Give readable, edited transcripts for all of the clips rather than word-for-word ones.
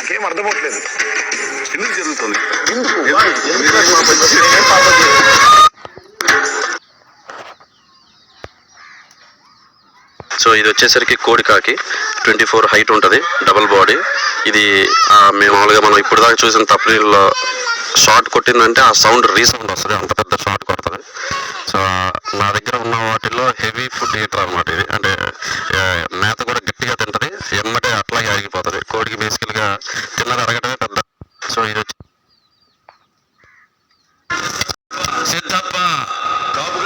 నాకేం అర్థమవట్లేదు. ఎందుకు జరుగుతుంది? సో ఇది వచ్చేసరికి కోడికాకి 24 హైట్ ఉంటుంది, డబల్ బాడీ. ఇది మేము మామూలుగా మనం ఇప్పుడు దాకా చూసిన తప్పనీళ్ళలో షార్ట్ కొట్టిందంటే ఆ సౌండ్ రీసౌండ్ వస్తుంది, అంత పెద్ద షార్ట్ కొడుతుంది. సో నా దగ్గర ఉన్న వాటిల్లో హెవీ ఫుడ్ ఈటర్ అనమాట ఇది. అంటే మేత కూడా గట్టిగా తింటుంది, ఎమ్మటే అట్లాగే ఆగిపోతుంది. కోడికి బేసికల్గా తిన్నది అరగటమే పెద్ద. సో ఇది వచ్చి సిద్ధప్ప కాపు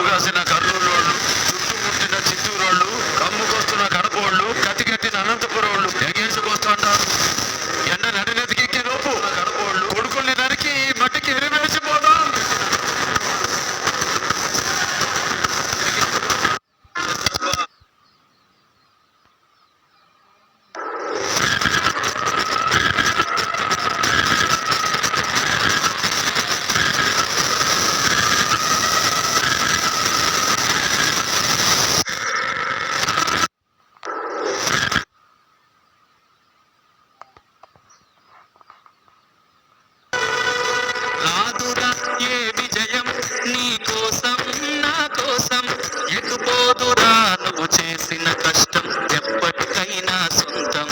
కాసిన కర్నూలు వాళ్ళు, చుట్టుముట్టిన చిత్తూరు వాళ్ళు, కమ్ముకొస్తున్న కడప వాళ్ళు, కత్తికట్టిన అనంతపురం వాళ్ళు ఎగేసుకొస్తున్నారు. ఎండ నడినెతికి లోపు కడప వాళ్ళు కొడుకుల్ని నరికి మట్టికి ఎరివేసిపోదాం. ఏ విజయం నీ కోసం నా కోసం, ఎటుపోదురా నువ్వు చేసిన కష్టం ఎప్పటికైనా సొంతం.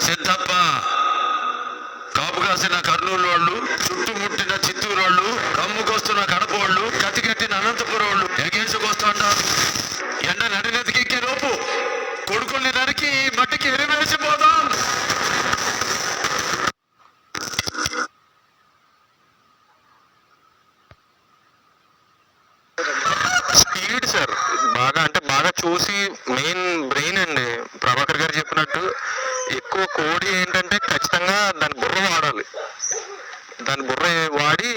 సిద్ధప్ప కాపు కాసిన కర్నూలు వాళ్ళు, చుట్టుముట్టిన చిత్తూరు వాళ్ళు, కమ్ముకొస్తున్న కడప వాళ్ళు, కత్తికట్టిన అనంతపురం వాళ్ళు ఎగేసుకొస్తుంటారు. ఎండ నడినెతికి లోపు కొడుకుల్ని నరికి మట్టికి ఎరివేసిపోదాం. స్పీడ్ సార్ బాగా, అంటే బాగా చూసి మెయిన్ బ్రెయిన్ అండి. ప్రభాకర్ గారు చెప్పినట్టు ఎక్కువ కోడి ఏంటంటే ఖచ్చితంగా దాని బుర్ర వాడాలి. దాని బుర్ర వాడి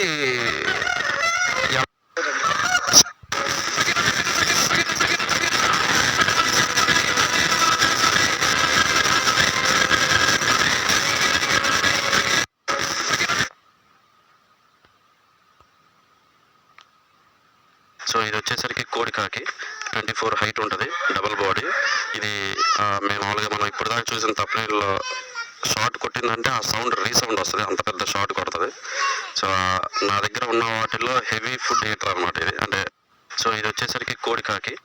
సో ఇది వచ్చేసరికి కోడికాకి 24 హైట్ ఉంటుంది, డబల్ బాడీ. ఇది మేము మామూలుగా మనం ఇప్పుడు దాకా చూసిన తప్పనీళ్ళలో షార్ట్ కొట్టిందంటే ఆ సౌండ్ రీసౌండ్ వస్తుంది, అంత పెద్ద షార్ట్ కొడుతుంది. సో నా దగ్గర ఉన్న వాటిల్లో హెవీ ఫుడ్ ఈటర్ అనమాట ఇది. అంటే సో ఇది వచ్చేసరికి కోడికాకి